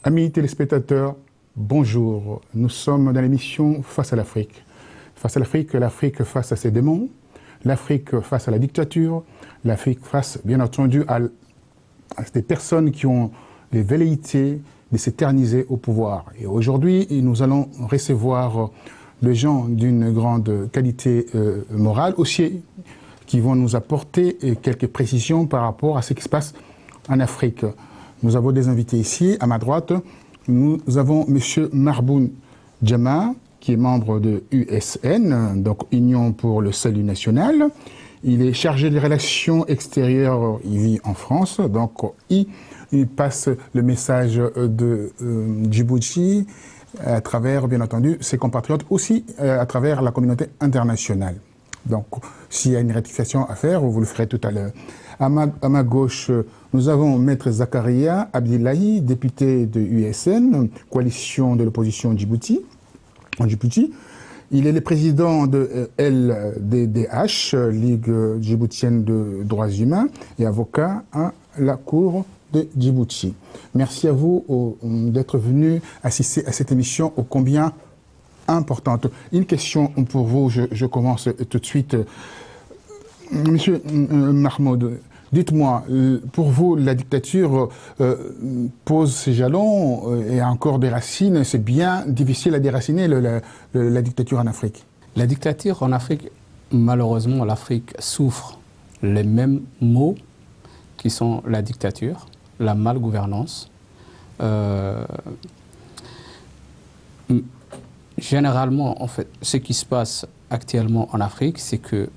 Amis téléspectateurs, bonjour. Nous sommes dans l'émission Face à l'Afrique. Face à l'Afrique, l'Afrique face à ses démons, l'Afrique face à la dictature, l'Afrique face, bien entendu, à des personnes qui ont les velléités de s'éterniser au pouvoir. Et aujourd'hui, nous allons recevoir des gens d'une grande qualité morale, aussi qui vont nous apporter quelques précisions par rapport à ce qui se passe en Afrique. Nous avons des invités ici, à ma droite. Nous avons M. Marboun Djama, qui est membre de USN, donc Union pour le Salut National. Il est chargé des relations extérieures, il vit en France, donc il passe le message de Djibouti à travers, bien entendu, ses compatriotes, aussi à travers la communauté internationale. Donc, s'il y a une rectification à faire, vous le ferez tout à l'heure. À ma gauche, nous avons Maître Zakaria Abdillahi, député de USN, coalition de l'opposition Djibouti. Il est le président de LDDH, Ligue djiboutienne de droits humains, et avocat à la Cour de Djibouti. Merci à vous d'être venu assister à cette émission ô combien importante. Une question pour vous, je commence tout de suite. Monsieur Mahmoud, dites-moi, pour vous, la dictature pose ses jalons et a encore des racines. C'est bien difficile à déraciner la dictature en Afrique. La dictature en Afrique, malheureusement, l'Afrique souffre les mêmes maux qui sont la dictature, la malgouvernance. Généralement, en fait, ce qui se passe actuellement en Afrique, c'est que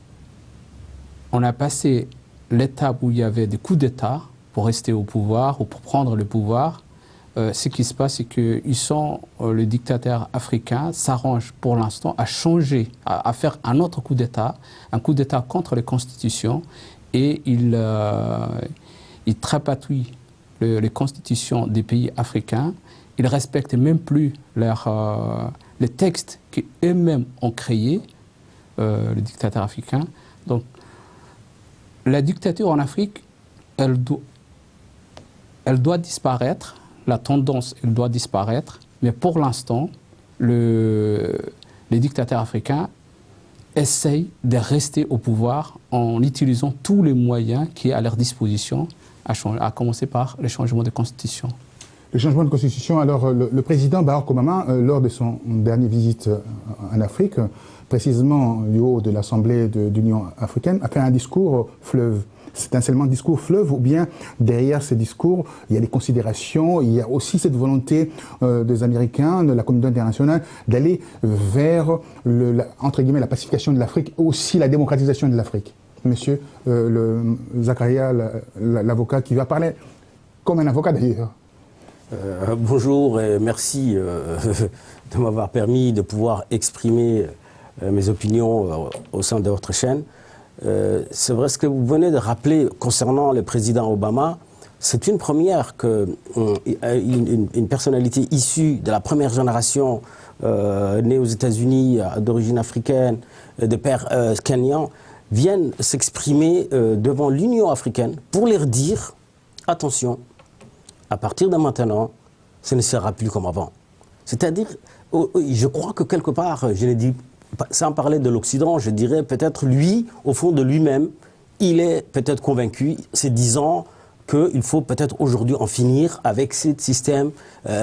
on a passé l'étape où il y avait des coups d'État pour rester au pouvoir ou pour prendre le pouvoir. Ce qui se passe, c'est que les dictateurs africains s'arrangent pour l'instant à changer, à faire un autre coup d'État contre les constitutions, et ils trapatouillent les constitutions des pays africains. Ils ne respectent même plus les textes qu'eux-mêmes ont créés, les dictateurs africains. Donc, la dictature en Afrique, elle doit disparaître, la tendance, elle doit disparaître, mais pour l'instant, les dictateurs africains essayent de rester au pouvoir en utilisant tous les moyens qui sont à leur disposition, à commencer par le changement de constitution. Le changement de constitution, alors le président Barack Obama, lors de son dernière visite en Afrique, précisément du haut de l'Assemblée de l'Union africaine, a fait un discours fleuve. C'est un seulement discours fleuve, ou bien derrière ce discours, il y a des considérations, il y a aussi cette volonté des Américains, de la communauté internationale, d'aller vers, entre guillemets, la pacification de l'Afrique, aussi la démocratisation de l'Afrique. Monsieur Zakaria, l'avocat qui va parler comme un avocat d'ailleurs. Bonjour et merci de m'avoir permis de pouvoir exprimer mes opinions au sein de votre chaîne. C'est vrai ce que vous venez de rappeler concernant le président Obama. C'est une première qu'une personnalité issue de la première génération née aux États-Unis, d'origine africaine, de père kenyan, vienne s'exprimer devant l'Union africaine pour leur dire attention. À partir de maintenant, ce ne sera plus comme avant. C'est-à-dire, je crois que quelque part, je l'ai dit, sans parler de l'Occident, je dirais peut-être lui, au fond de lui-même, il est peut-être convaincu, se disant qu'il faut peut-être aujourd'hui en finir avec ce système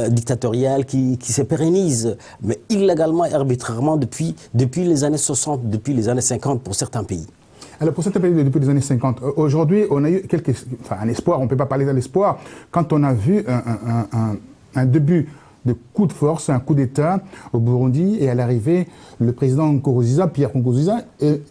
dictatorial qui se pérennise, mais illégalement et arbitrairement depuis les années 60, depuis les années 50 pour certains pays. Alors pour cette période depuis les années 50, aujourd'hui on a eu un espoir, on ne peut pas parler d'un espoir, quand on a vu un début de coup de force, un coup d'État au Burundi, et à l'arrivée, le président Nkurunziza, Pierre Nkurunziza, est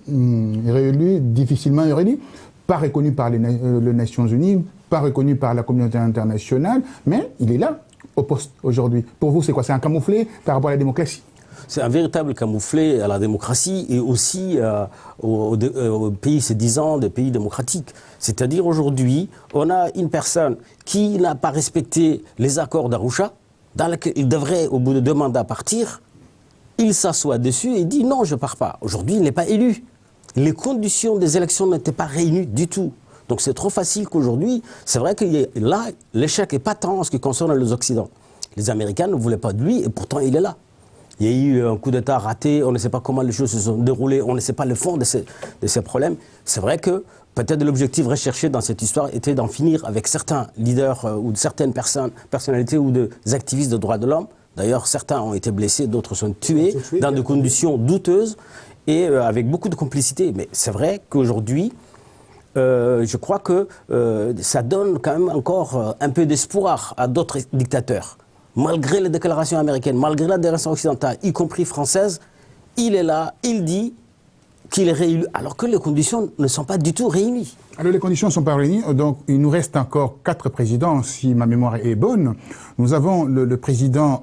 réélu, difficilement réélu, pas reconnu par les Nations Unies, pas reconnu par la communauté internationale, mais il est là, au poste aujourd'hui. Pour vous, c'est quoi? C'est un camouflet par rapport à la démocratie? C'est un véritable camouflet à la démocratie et aussi aux pays se disant des pays démocratiques. C'est-à-dire aujourd'hui, on a une personne qui n'a pas respecté les accords d'Arusha, dans lesquels il devrait, au bout de 2 mandats, partir. Il s'assoit dessus et dit non, je ne pars pas. Aujourd'hui, il n'est pas élu. Les conditions des élections n'étaient pas réunies du tout. Donc c'est trop facile qu'aujourd'hui, c'est vrai que là, l'échec est patent en ce qui concerne les Occidentaux. Les Américains ne voulaient pas de lui et pourtant il est là. Il y a eu un coup d'État raté, on ne sait pas comment les choses se sont déroulées, on ne sait pas le fond de ces problèmes. C'est vrai que peut-être l'objectif recherché dans cette histoire était d'en finir avec certains leaders ou de certaines personnalités ou des activistes de droits de l'homme. D'ailleurs, certains ont été blessés, d'autres sont tués dans des conditions douteuses et avec beaucoup de complicité. Mais c'est vrai qu'aujourd'hui, je crois que ça donne quand même encore un peu d'espoir à d'autres dictateurs. Malgré les déclarations américaines, malgré la déclaration occidentale, y compris française, il est là, il dit qu'il est réélu, alors que les conditions ne sont pas du tout réunies. Alors les conditions ne sont pas réunies, donc il nous reste encore 4 présidents, si ma mémoire est bonne. Nous avons le président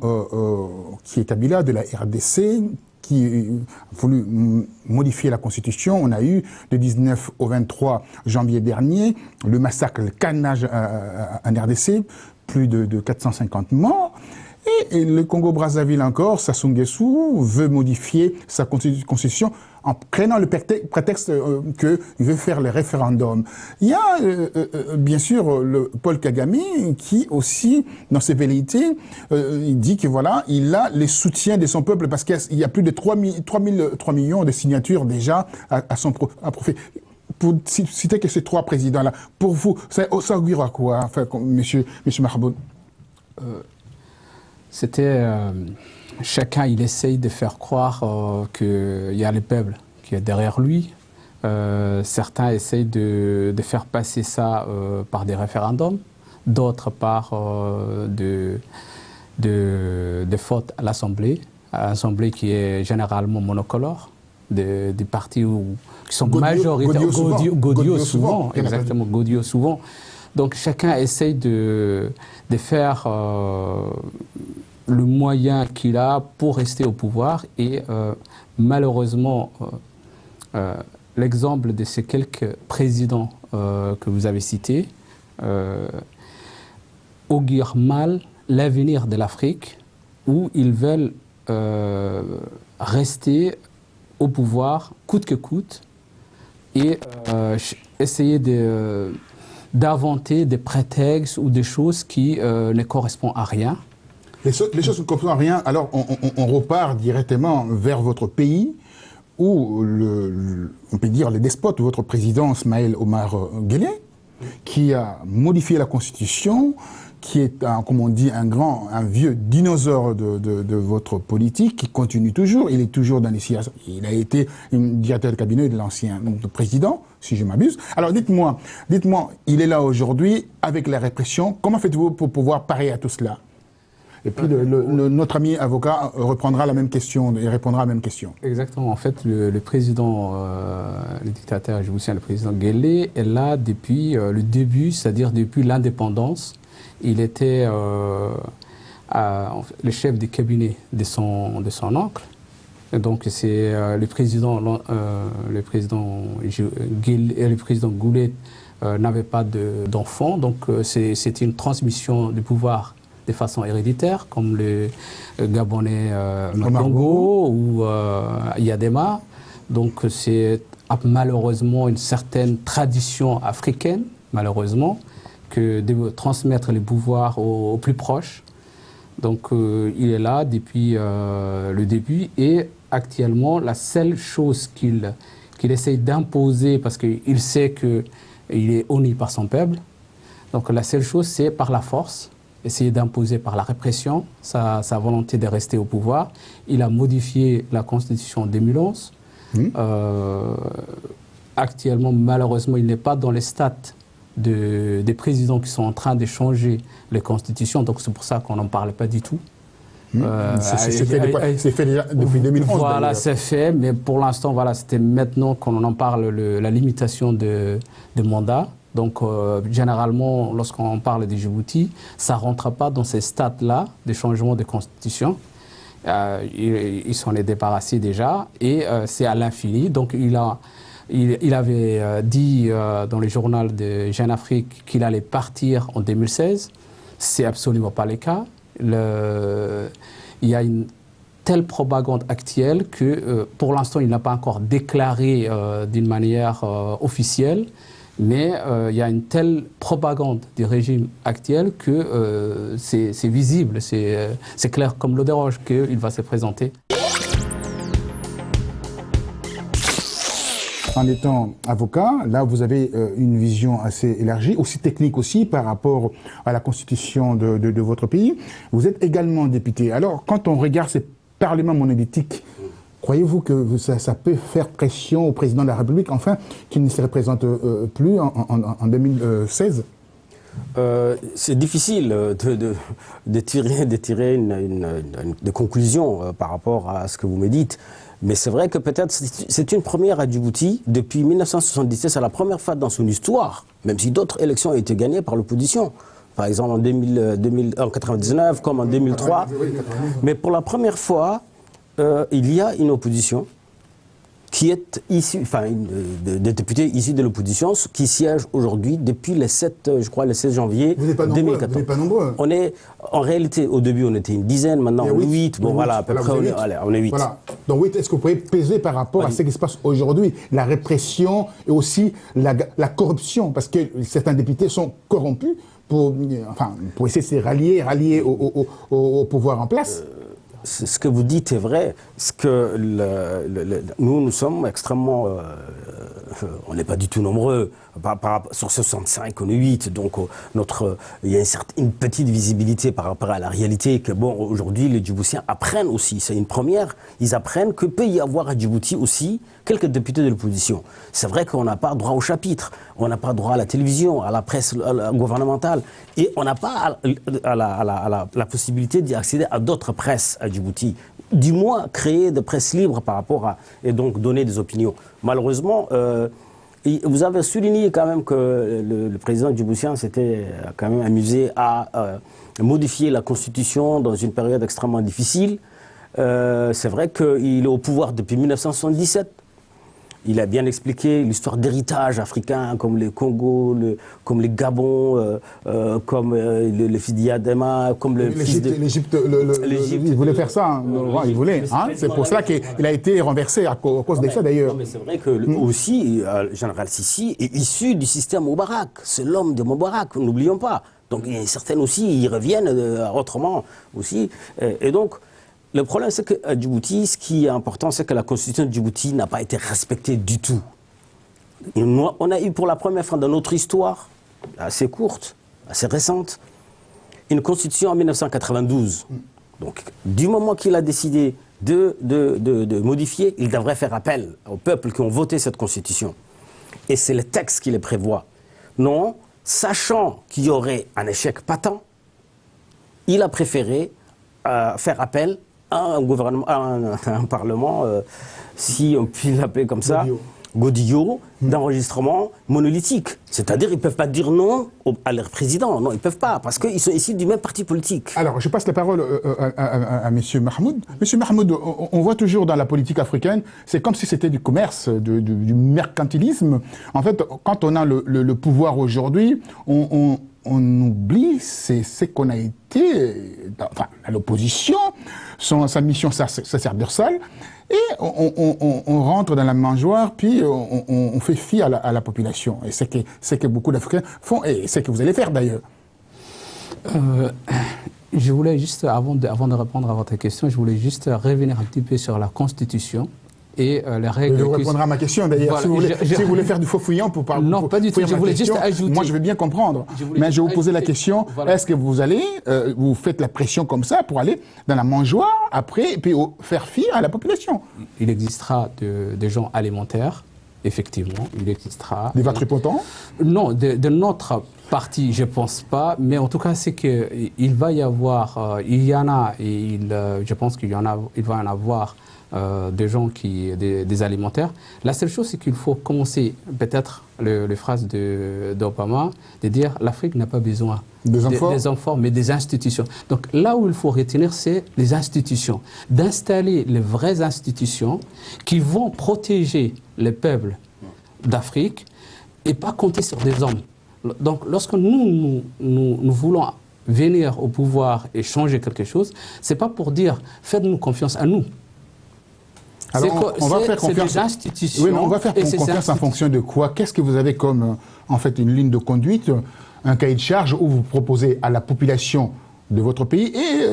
qui est Kabila de la RDC, qui a voulu modifier la Constitution. On a eu, du 19 au 23 janvier dernier, le massacre, le carnage en RDC, plus de 450 morts. Et le Congo-Brazzaville encore, Sassou Nguesso, veut modifier sa constitution en prenant le prétexte qu'il veut faire le référendum. Il y a bien sûr le Paul Kagame qui aussi, dans ses velléités, il dit que voilà, il a les soutiens de son peuple parce qu'il y a plus de 3 millions de signatures déjà à son profit. Pour citer que ces 3 présidents-là, pour vous, ça augure à quoi, enfin, monsieur Mahmoud? C'était... chacun, il essaye de faire croire qu'il y a le peuple qui est derrière lui. Certains essayent de faire passer ça par des référendums, d'autres par de fautes à l'Assemblée qui est généralement monocolore, des partis qui sont majoritaires, Godio souvent, exactement, Godio souvent. Donc chacun essaye de faire le moyen qu'il a pour rester au pouvoir et malheureusement, l'exemple de ces quelques présidents que vous avez cités augure mal l'avenir de l'Afrique où ils veulent rester au pouvoir coûte que coûte et essayer d'inventer des prétextes ou des choses qui ne correspondent à rien. Les choses ne correspondent à rien, alors on repart directement vers votre pays où, on peut dire, le despote, votre président Ismaël Omar Guelleh, qui a modifié la Constitution, qui est, comme on dit, un vieux dinosaure de votre politique, qui continue toujours, il est toujours dans les sièges. Il a été directeur de cabinet de l'ancien président, si je m'abuse. Alors dites-moi, il est là aujourd'hui avec la répression, comment faites-vous pour pouvoir parer à tout cela? Et puis notre ami avocat reprendra la même question et répondra à la même question. Exactement. En fait, le président, le dictateur djiboutien, le président Guelleh, est là depuis le début, c'est-à-dire depuis l'indépendance. Il était le chef de cabinet de son oncle. Et donc c'est le président Goulet n'avait pas d'enfant, donc c'était une transmission du pouvoir de façon héréditaire, comme le Gabonais Makongo ou Yadema. Donc c'est malheureusement une certaine tradition africaine, malheureusement, que de transmettre les pouvoirs aux plus proches. Donc il est là depuis le début et actuellement la seule chose qu'il essaye d'imposer, parce qu'il sait qu'il est honni par son peuple, donc la seule chose c'est par la force, essayer d'imposer par la répression sa volonté de rester au pouvoir. Il a modifié la Constitution en 2011. Actuellement, malheureusement, il n'est pas dans les stades des présidents qui sont en train de changer les constitutions, donc c'est pour ça qu'on n'en parle pas du tout. C'est fait déjà depuis 2011. Voilà, c'est fait, mais pour l'instant, voilà, c'était maintenant qu'on en parle, la limitation de mandat. Donc, généralement, lorsqu'on parle de Djibouti, ça ne rentre pas dans ces stades-là de changement de constitution. Ils s'en est débarrassé déjà et c'est à l'infini. Donc, il avait dit dans le journal de Jeune Afrique qu'il allait partir en 2016. C'est absolument pas le cas. Il y a une telle propagande actuelle que pour l'instant, il n'a pas encore déclaré d'une manière officielle. Mais il y a une telle propagande du régime actuel que c'est visible, c'est clair comme l'eau des roches qu'il va se présenter. En étant avocat, là vous avez une vision assez élargie, aussi technique aussi par rapport à la constitution de votre pays. Vous êtes également député. Alors quand on regarde ces parlements monolithiques, croyez-vous que ça peut faire pression au président de la République, enfin, qu'il ne se représente plus en 2016 ? C'est difficile de tirer des conclusions par rapport à ce que vous me dites. Mais c'est vrai que peut-être c'est une première à Djibouti. Depuis 1977, c'est la première fois dans son histoire, même si d'autres élections ont été gagnées par l'opposition. Par exemple en 1999, comme en 2003. Mais pour la première fois, il y a une opposition qui est issue, enfin, des députés issus de l'opposition qui siègent aujourd'hui depuis le 7 janvier 2014. Vous n'êtes pas nombreux. On est, en réalité, au début, on était une dizaine, maintenant on est 8. Bon, voilà, à peu près, on est 8. Voilà. Donc, oui, est-ce que vous pouvez peser par rapport à ce qui se passe aujourd'hui, la répression et aussi la corruption, parce que certains députés sont corrompus pour essayer de se rallier au pouvoir en place. Ce que vous dites est vrai, ce que nous sommes extrêmement... on n'est pas du tout nombreux. Sur 65, on est 8, donc il y a une petite visibilité par rapport à la réalité que, bon, aujourd'hui, les Djiboutiens apprennent aussi, c'est une première, ils apprennent que peut y avoir à Djibouti aussi quelques députés de l'opposition. C'est vrai qu'on n'a pas droit au chapitre, on n'a pas droit à la télévision, à la presse gouvernementale, et on n'a pas la possibilité d'y accéder à d'autres presses à Djibouti. Du moins, créer des presses libres par rapport à... et donc donner des opinions. Malheureusement, vous avez souligné quand même que le président djiboutien s'était quand même amusé à modifier la Constitution dans une période extrêmement difficile. C'est vrai qu'il est au pouvoir depuis 1977. Il a bien expliqué l'histoire d'héritage africain, comme le Congo, comme le Gabon, comme le fils d'Yadema, comme le fils de... L'Égypte, il voulait faire ça, hein. Il voulait. Hein. C'est pour cela qu'il a été renversé à cause de ça, d'ailleurs. Mais c'est vrai que aussi, le général Sissi est issu du système Moubarak. C'est l'homme de Moubarak, n'oublions pas. Donc il y a certaines aussi, ils reviennent autrement aussi. Et donc... Le problème, c'est qu'à Djibouti, ce qui est important, c'est que la constitution de Djibouti n'a pas été respectée du tout. On a eu pour la première fois dans notre histoire, assez courte, assez récente, une constitution en 1992. Donc, du moment qu'il a décidé de modifier, il devrait faire appel aux peuples qui ont voté cette constitution. Et c'est le texte qui les prévoit. Non, sachant qu'il y aurait un échec patent, il a préféré faire appel à un gouvernement, à un parlement, si on peut l'appeler comme ça, godillot, d'enregistrement monolithique. C'est-à-dire qu'ils ne peuvent pas dire non à leur président. Non, ils ne peuvent pas, parce qu'ils sont issus du même parti politique. Alors, je passe la parole à M. Mahmoud. M. Mahmoud, on voit toujours dans la politique africaine, c'est comme si c'était du commerce, du mercantilisme. En fait, quand on a le pouvoir aujourd'hui, on oublie ce qu'on a été, à l'opposition, sa mission sacerdotale, et on rentre dans la mangeoire, puis on fait fi à la population. Et c'est que beaucoup d'Africains font, et c'est que vous allez faire d'ailleurs. Je voulais juste, avant de répondre à votre question, je voulais juste revenir un petit peu sur la Constitution. Et les règles. Je répondrai à ma question d'ailleurs. Voilà, si vous voulez faire du faux fouillant pour parler. Non, pas du tout. Je voulais juste ajouter. Moi, je veux bien comprendre. Mais je vais vous poser la question voilà. Est-ce que vous allez, vous faites la pression comme ça pour aller dans la mangeoire après et puis faire fi à la population? Il existera des gens alimentaires, effectivement. Il existera. Des vatripotents? Non, de notre parti, je ne pense pas. Mais en tout cas, c'est qu'il va y avoir. Il y en a, et je pense qu'il va y en avoir. Des gens des alimentaires. La seule chose, c'est qu'il faut commencer, peut-être, les phrases d'Obama, de dire l'Afrique n'a pas besoin des enfants, mais des institutions. Donc là où il faut retenir, c'est les institutions. D'installer les vraies institutions qui vont protéger les peuples d'Afrique et pas compter sur des hommes. Donc lorsque nous voulons venir au pouvoir et changer quelque chose, ce n'est pas pour dire faites-nous confiance à nous. Alors, on va faire confiance. Des institutions. Oui, mais on va faire confiance en fonction de quoi? Qu'est-ce que vous avez comme, en fait, une ligne de conduite, un cahier de charge où vous proposez à la population de votre pays et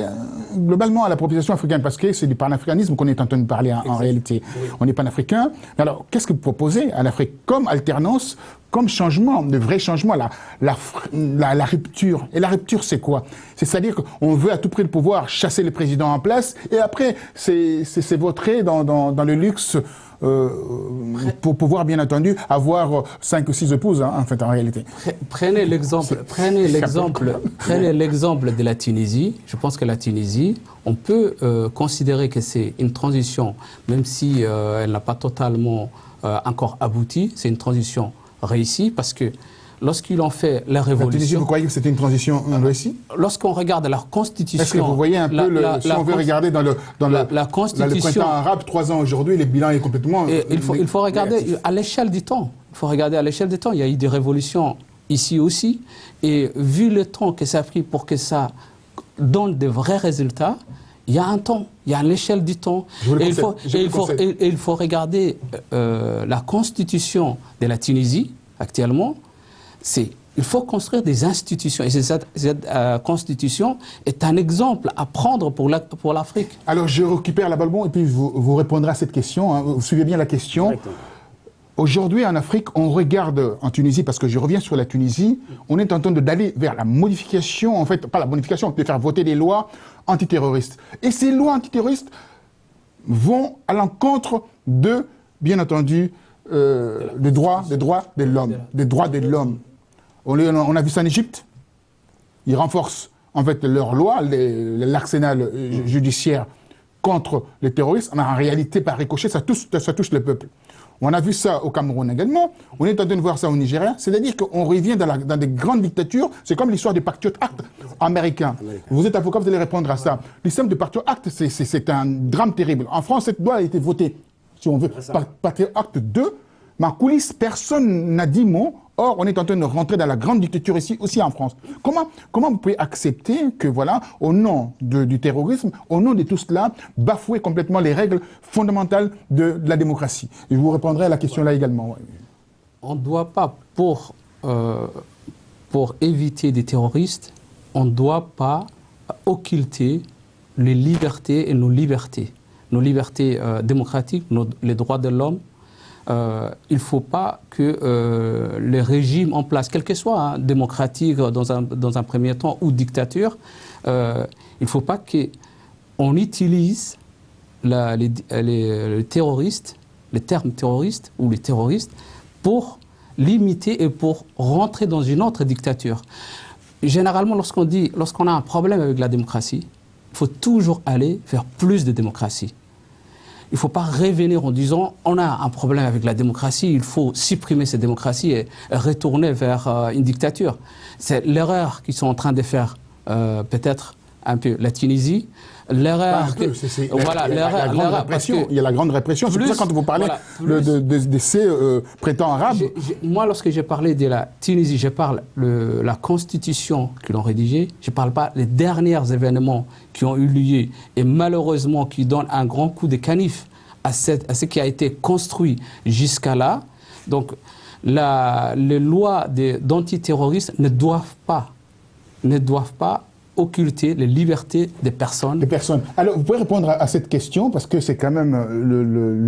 globalement à la population africaine, parce que c'est du panafricanisme qu'on est en train de parler en réalité. Oui. On est panafricain. Alors, qu'est-ce que vous proposez à l'Afrique comme alternance, comme changement, de vrai changement, la rupture? Et la rupture, c'est quoi? C'est-à-dire qu'on veut à tout prix le pouvoir chasser le président en place et après, c'est vautrer dans le luxe pour pouvoir, bien entendu, avoir 5 ou 6 épouses, hein, en fait, en réalité. Prenez l'exemple de la Tunisie. Je pense que la Tunisie, on peut considérer que c'est une transition, même si elle n'a pas totalement encore abouti, c'est une transition réussie, parce que lorsqu'ils ont fait la révolution... La Tunisie, vous croyez que c'était une transition réussie? Lorsqu'on regarde leur constitution... Est-ce que vous voyez un peu, si on veut regarder dans le printemps arabe, 3 ans aujourd'hui, le bilan est complètement... Il faut regarder à l'échelle du temps. Il y a eu des révolutions ici aussi, et vu le temps que ça a pris pour que ça donne de vrais résultats, il y a un temps, il y a l'échelle du temps. Et il faut regarder la constitution de la Tunisie, actuellement. Il faut construire des institutions. Et cette constitution est un exemple à prendre pour l'Afrique. Alors, je récupère la balle et puis vous répondrez à cette question. Hein. Vous suivez bien la question. Aujourd'hui, en Afrique, on regarde en Tunisie, parce que je reviens sur la Tunisie, on est en train d'aller vers la modification, en fait, pas la modification, de faire voter des lois antiterroristes. Et ces lois antiterroristes vont à l'encontre de, bien entendu, des droits de l'homme. On a vu ça en Égypte. Ils renforcent, en fait, leurs lois, l'arsenal judiciaire contre les terroristes. Mais en réalité, par ricochet, ça touche le peuple. On a vu ça au Cameroun également. On est en train de voir ça au Nigeria. C'est-à-dire qu'on revient dans des grandes dictatures. C'est comme l'histoire du Patriot Act américain. Vous êtes avocat, vous allez répondre à ça. L'histoire du Patriot Act, c'est un drame terrible. En France, cette loi a été votée, si on veut, par Patriot Act 2. Mais en coulisses, personne n'a dit mot. Or, on est en train de rentrer dans la grande dictature ici, aussi en France. Comment vous pouvez accepter que, voilà, au nom du terrorisme, au nom de tout cela, bafouer complètement les règles fondamentales de la démocratie? Et je vous répondrai à la question là également. Ouais. On ne doit pas, pour éviter des terroristes, on ne doit pas occulter les libertés et nos libertés démocratiques, les droits de l'homme. Il ne faut pas que les régimes en place, quel que soit, hein, démocratique dans un premier temps ou dictature, il ne faut pas qu'on utilise les terroristes, les termes terroristes ou les terroristes pour limiter et pour rentrer dans une autre dictature. Généralement, lorsqu'on a un problème avec la démocratie, il faut toujours aller vers plus de démocratie. Il ne faut pas revenir en disant on a un problème avec la démocratie, il faut supprimer cette démocratie et retourner vers une dictature. C'est l'erreur qu'ils sont en train de faire peut-être un peu la Tunisie. L'erreur, il y a la grande répression. C'est pour ça quand vous parlez de ces prétendants arabes. Moi, lorsque j'ai parlé de la Tunisie, je parle de la constitution qu'ils ont rédigée. Je ne parle pas des derniers événements qui ont eu lieu et malheureusement qui donnent un grand coup de canif à ce qui a été construit jusqu'à là. Donc, les lois d'antiterroristes ne doivent pas occulter les libertés des personnes. Alors, vous pouvez répondre à cette question, parce que c'est quand même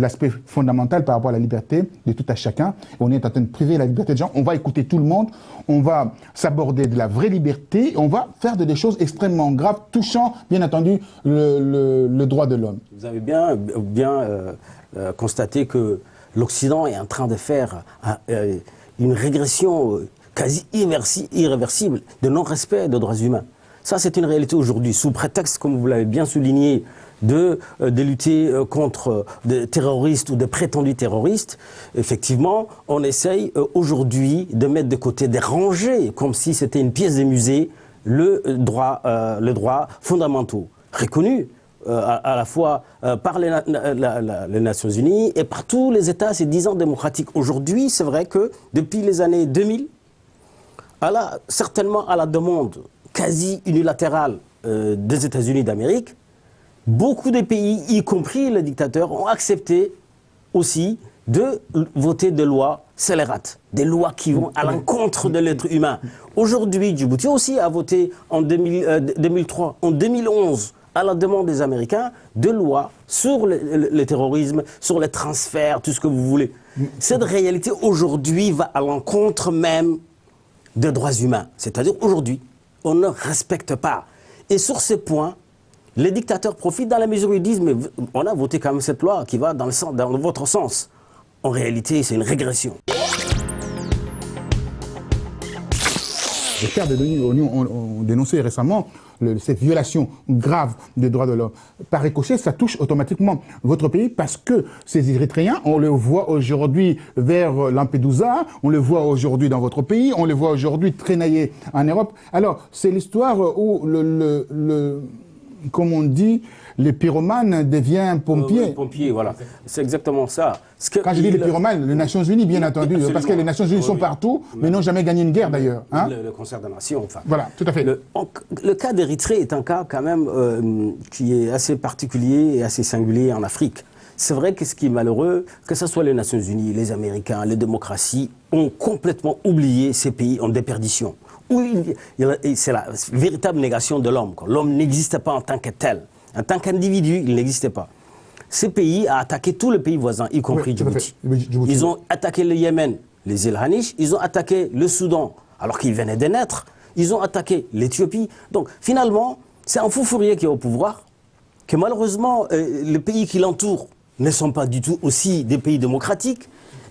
l'aspect fondamental par rapport à la liberté de tout à chacun. On est en train de priver la liberté des gens. On va écouter tout le monde. On va s'aborder de la vraie liberté. On va faire des choses extrêmement graves, touchant, bien entendu, le droit de l'homme. Vous avez bien constaté que l'Occident est en train de faire une régression quasi irréversible de non-respect des droits humains. Ça, c'est une réalité aujourd'hui, sous prétexte, comme vous l'avez bien souligné, de lutter contre des terroristes ou des prétendus terroristes. Effectivement, on essaye aujourd'hui de mettre de côté, de ranger, comme si c'était une pièce de musée, le droit fondamentaux, reconnus à la fois par les Nations Unies et par tous les États ces 10 ans démocratiques. Aujourd'hui, c'est vrai que depuis les années 2000, certainement à la demande quasi unilatérale des États-Unis d'Amérique, beaucoup de pays, y compris les dictateurs, ont accepté aussi de voter des lois scélérates, des lois qui vont à l'encontre de l'être humain. Aujourd'hui, Djibouti aussi a voté en 2003, en 2011, à la demande des Américains, de lois sur le terrorisme, sur les transferts, tout ce que vous voulez. Cette réalité aujourd'hui va à l'encontre même des droits humains. C'est-à-dire aujourd'hui, on ne respecte pas. Et sur ces points, les dictateurs profitent dans la mesure où ils disent « mais on a voté quand même cette loi qui va dans votre sens ». En réalité, c'est une régression. Les pères de l'ONU ont dénoncé récemment ces violations graves des droits de l'homme. Par ricochet, ça touche automatiquement votre pays parce que ces Érythréens, on le voit aujourd'hui vers Lampedusa, on le voit aujourd'hui dans votre pays, on le voit aujourd'hui traînailler en Europe. Alors, c'est l'histoire où comme on dit, le pyromane devient pompier. Pompier, voilà. C'est exactement ça. Quand je dis les pyromanes, les Nations Unies, bien entendu, parce que les Nations Unies sont partout, mais n'ont jamais gagné une guerre d'ailleurs. Hein? Le concert des nations, enfin. Voilà, tout à fait. Le cas d'Érythrée est un cas quand même qui est assez particulier et assez singulier en Afrique. C'est vrai que ce qui est malheureux, que ce soit les Nations Unies, les Américains, les démocraties, ont complètement oublié ces pays en déperdition. C'est la véritable négation de l'homme. L'homme n'existe pas en tant que tel. En tant qu'individu, il n'existait pas. Ces pays ont attaqué tous les pays voisins, y compris Djibouti. Ils ont attaqué le Yémen, les îles Hanish, ils ont attaqué le Soudan, alors qu'ils venaient de naître. Ils ont attaqué l'Éthiopie. Donc finalement, c'est un fou furieux qui est au pouvoir, que malheureusement, les pays qui l'entourent ne sont pas du tout aussi des pays démocratiques.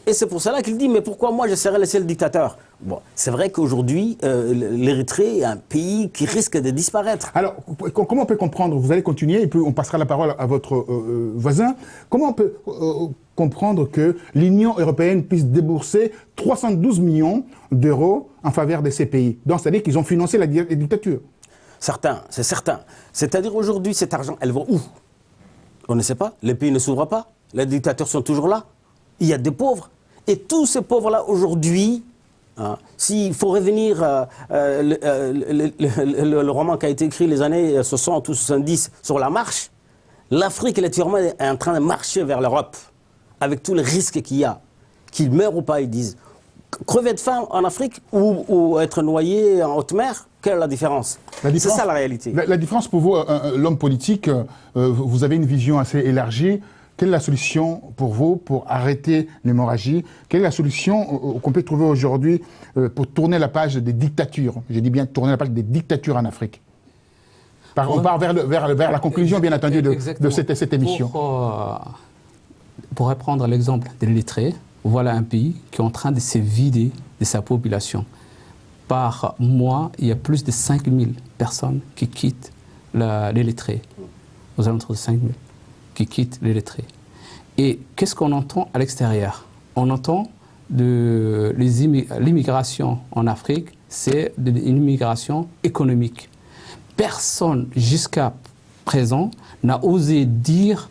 Et c'est pour cela qu'il dit, mais pourquoi moi je serais le seul dictateur? Bon, c'est vrai qu'aujourd'hui, l'Érythrée est un pays qui risque de disparaître. Alors, comment on peut comprendre, vous allez continuer, et puis on passera la parole à votre voisin, comment on peut comprendre que l'Union européenne puisse débourser 312 millions d'euros en faveur de ces pays? Donc, c'est-à-dire qu'ils ont financé la dictature. Certains, c'est certain. C'est-à-dire aujourd'hui, cet argent, elle va où? On ne sait pas, les pays ne s'ouvrent pas, les dictateurs sont toujours là. Il y a des pauvres. Et tous ces pauvres-là, aujourd'hui, hein, s'il faut revenir le roman qui a été écrit les années 60 ou 70 sur la marche, l'Afrique est en train de marcher vers l'Europe, avec tous les risques qu'il y a. Qu'ils meurent ou pas, ils disent. Crever de faim en Afrique ou être noyé en haute mer, quelle est la différence? C'est ça la réalité. La différence pour vous, l'homme politique, vous avez une vision assez élargie. Quelle est la solution pour vous pour arrêter l'hémorragie? Quelle est la solution qu'on peut trouver aujourd'hui pour tourner la page des dictatures? Je dis bien tourner la page des dictatures en Afrique. On part vers la conclusion, bien entendu, de cette émission. Pour reprendre l'exemple de l'Érythrée, voilà un pays qui est en train de se vider de sa population. Par mois, il y a plus de 5000 personnes qui quittent l'Érythrée, aux alentours de 5000. Qui quittent l'Érythrée. Et qu'est-ce qu'on entend à l'extérieur? On entend l'immigration en Afrique, c'est une immigration économique. Personne jusqu'à présent n'a osé dire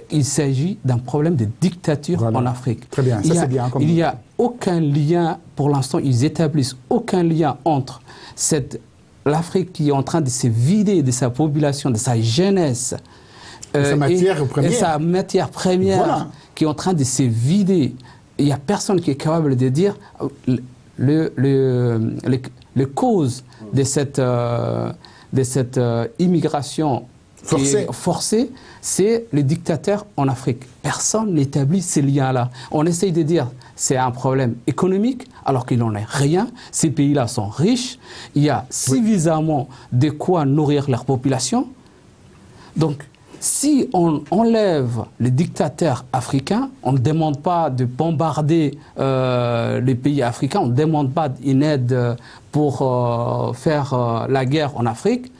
qu'il s'agit d'un problème de dictature en Afrique. Très bien, ça c'est bien. Il n'y a aucun lien, pour l'instant, ils établissent aucun lien entre l'Afrique qui est en train de se vider de sa population, de sa jeunesse, et sa matière première voilà, qui est en train de se vider. Il n'y a personne qui est capable de dire les causes de cette immigration forcée, c'est les dictateurs en Afrique. Personne n'établit ces liens-là. On essaye de dire c'est un problème économique, alors qu'il n'en est rien. Ces pays-là sont riches. Il y a suffisamment de quoi nourrir leur population. Donc, si on enlève les dictateurs africains, on ne demande pas de bombarder les pays africains, on ne demande pas une aide pour faire la guerre en Afrique.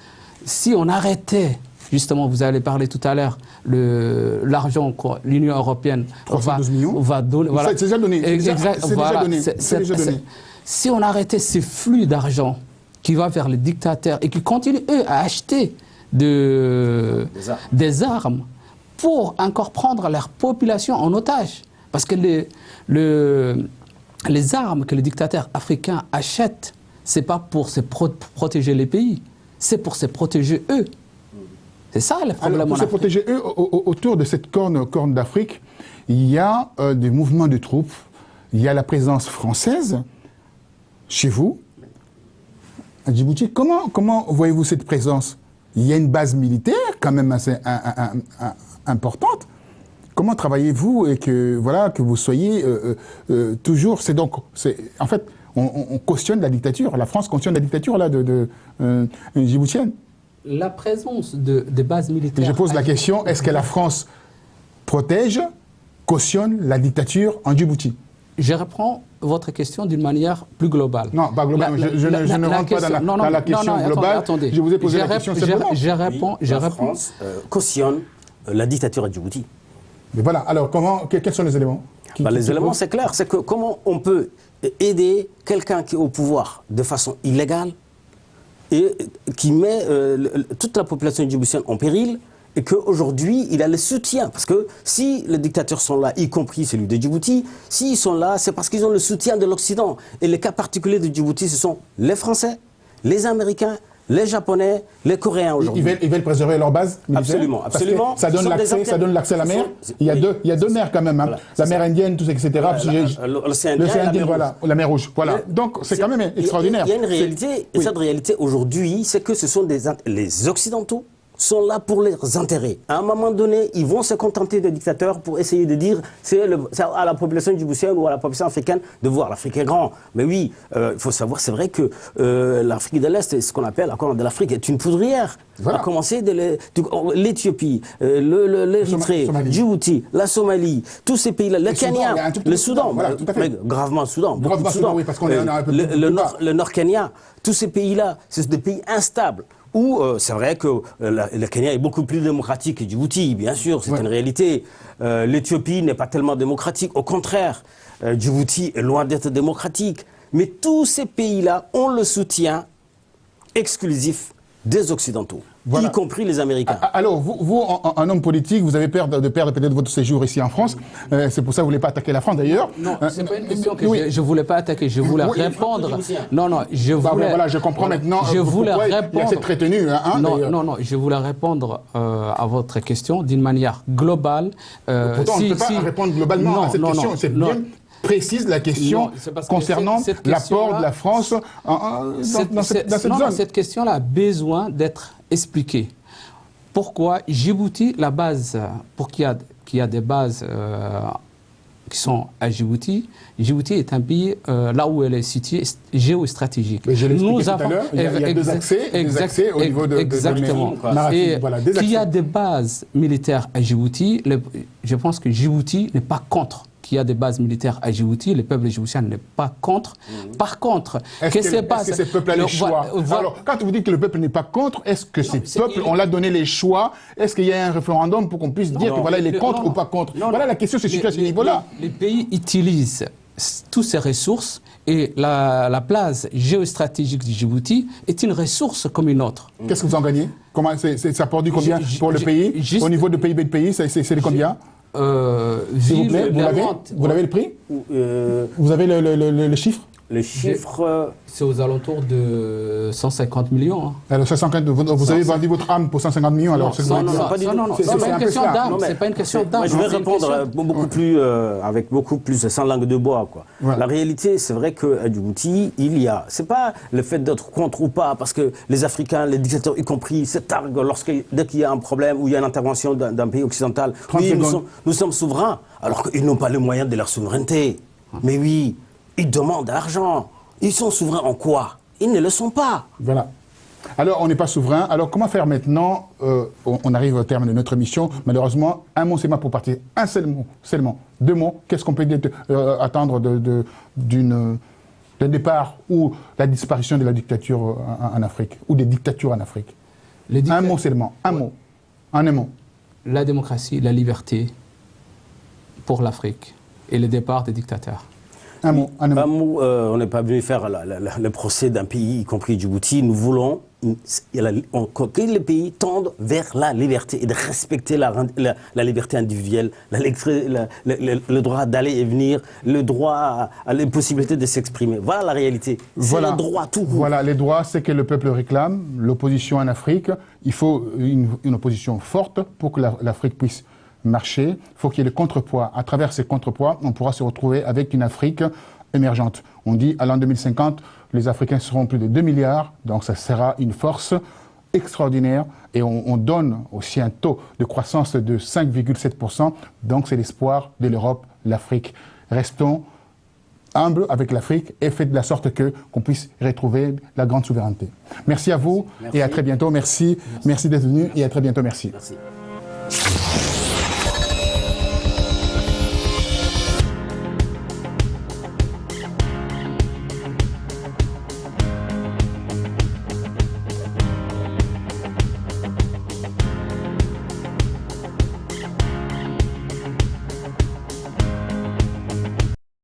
Si on arrêtait, justement, vous allez parler tout à l'heure, l'argent que l'Union européenne va donner. Voilà. C'est déjà donné. C'est déjà donné. Si on arrêtait ces flux d'argent qui va vers les dictateurs et qui continuent, eux, à acheter des armes pour encore prendre leur population en otage. Parce que les armes que les dictateurs africains achètent, ce n'est pas pour se protéger les pays, c'est pour se protéger eux. C'est ça le problème. Alors, pour se protéger, eux, autour de cette corne d'Afrique, il y a des mouvements de troupes, il y a la présence française chez vous, à Djibouti. Comment voyez-vous cette présence? Il y a une base militaire quand même assez importante. Comment travaillez-vous et que vous soyez toujours... En fait, on cautionne la dictature. La France cautionne la dictature là, djiboutienne. La présence de bases militaires... Et je pose la question, est-ce que la France protège, cautionne la dictature en Djibouti? Je reprends votre question d'une manière plus globale. Non, pas globale. Je ne rentre pas dans la question globale. Attendez. Je vous ai posé la question simplement. La France cautionne la dictature à Djibouti. Mais voilà, alors quels sont les éléments les éléments, c'est clair. C'est que comment on peut aider quelqu'un qui est au pouvoir de façon illégale et qui met toute la population djiboutienne en péril, et qu'aujourd'hui, il a le soutien. Parce que si les dictateurs sont là, y compris celui de Djibouti, s'ils sont là, c'est parce qu'ils ont le soutien de l'Occident. Et les cas particuliers de Djibouti, ce sont les Français, les Américains, les Japonais, les Coréens aujourd'hui. Ils veulent préserver leur base militaire? Absolument, absolument. Ça donne l'accès à la mer. Il y a deux mers quand même. Hein. Voilà, la mer Indienne, tout ça, etc. L'océan Indien, voilà, la mer Rouge. Voilà. Donc c'est quand même extraordinaire. Il y a une réalité, et cette réalité aujourd'hui, c'est que ce sont les Occidentaux sont là pour leurs intérêts. À un moment donné, ils vont se contenter des dictateurs pour essayer de dire c'est à la population djiboutienne ou à la population africaine de voir l'Afrique est grand. Mais oui, il faut savoir, c'est vrai que l'Afrique de l'Est, ce qu'on appelle la corne de l'Afrique, est une poudrière. Voilà. À commencer de l'Éthiopie, l'Érythrée, Djibouti, la Somalie, tous ces pays-là, le Kenya, le Soudan, voilà, mais gravement Soudan, beaucoup de Soudan. Oui, parce qu'on est un peu le Nord Kenya, tous ces pays-là, c'est des pays instables. Où c'est vrai que le Kenya est beaucoup plus démocratique que Djibouti, bien sûr, c'est une réalité. L'Éthiopie n'est pas tellement démocratique, au contraire, Djibouti est loin d'être démocratique. Mais tous ces pays-là ont le soutien exclusif des Occidentaux, y compris les Américains. Alors, vous un homme politique, vous avez peur de perdre peut-être votre séjour ici en France. C'est pour ça que vous ne voulez pas attaquer la France d'ailleurs. Non, c'est pas une question que je ne voulais pas attaquer. Je voulais répondre. Non, je voulais... Voilà, je comprends maintenant pourquoi il y a cette retenue. Non, je voulais répondre à votre question d'une manière globale. Pourtant, on ne peut pas répondre globalement à cette question. C'est bien précise la question concernant l'apport de la France dans cette zone. Cette question-là a besoin d'être expliquée. Pourquoi Djibouti, la base, pour qu'il y a des bases qui sont à Djibouti, Djibouti est un pays là où elle est située géostratégique. Mais je l'ai expliqué tout à l'heure, il y a deux accès au niveau de exactement. Et qu'il y a des bases militaires à Djibouti, je pense que Djibouti n'est pas contre qu'il y a des bases militaires à Djibouti, le peuple djiboutien n'est pas contre. Par contre, est-ce que ces peuples ont les choix? Alors, quand vous dites que le peuple n'est pas contre, est-ce que ces peuples, on l'a donné les choix? Est-ce qu'il y a un référendum pour qu'on puisse dire que voilà, il est contre ou pas contre? Voilà, la question se situe à ce niveau-là. Les pays utilisent toutes ces ressources et la place géostratégique du Djibouti est une ressource comme une autre. Qu'est-ce que vous en gagnez? Ça produit combien pour le pays? Au niveau de PIB de pays, c'est de combien? S'il vous plaît, vous l'avez le prix? Vous avez le chiffre? Le chiffre... C'est aux alentours de 150 millions. Hein. Alors, 150, vous avez vendu votre âme pour 150 millions, alors c'est pas une question d'âme. C'est pas une question d'âme. Je vais répondre beaucoup plus, avec beaucoup plus sans langue de bois. Quoi. Voilà. La réalité, c'est vrai qu'à Djibouti, il y a... C'est pas le fait d'être contre ou pas, parce que les Africains, les dictateurs y compris, se targuent dès qu'il y a un problème ou il y a une intervention d'un pays occidental. Oui, nous sommes souverains, alors qu'ils n'ont pas les moyens de leur souveraineté. Mais oui... Ils demandent de l'argent. Ils sont souverains en quoi? Ils ne le sont pas. Voilà. Alors, on n'est pas souverain. Alors, comment faire maintenant? On arrive au terme de notre émission. Malheureusement, un mot, c'est ma pour partir. Un seul mot, seulement. Deux mots. Qu'est-ce qu'on peut attendre d'un départ ou la disparition de la dictature en Afrique? Ou des dictatures en Afrique? Un mot seulement. Un mot. En un mot. La démocratie, la liberté pour l'Afrique et le départ des dictateurs. Un mot. On n'est pas venu faire le procès d'un pays, y compris Djibouti. Nous voulons que les pays tendent vers la liberté et de respecter la liberté individuelle, le droit d'aller et venir, le droit à la possibilité de s'exprimer. Voilà la réalité. C'est le droit tout court. Voilà, les droits, c'est que le peuple réclame. L'opposition en Afrique, il faut une opposition forte pour que l'Afrique puisse marcher. Il faut qu'il y ait le contrepoids. À travers ces contrepoids, on pourra se retrouver avec une Afrique émergente. On dit à l'an 2050, les Africains seront plus de 2 milliards, donc ça sera une force extraordinaire. Et on donne aussi un taux de croissance de 5,7%. Donc c'est l'espoir de l'Europe, l'Afrique. Restons humbles avec l'Afrique et faites de la sorte qu'on puisse retrouver la grande souveraineté. Merci à vous et à très bientôt. Merci d'être venu et à très bientôt. Merci.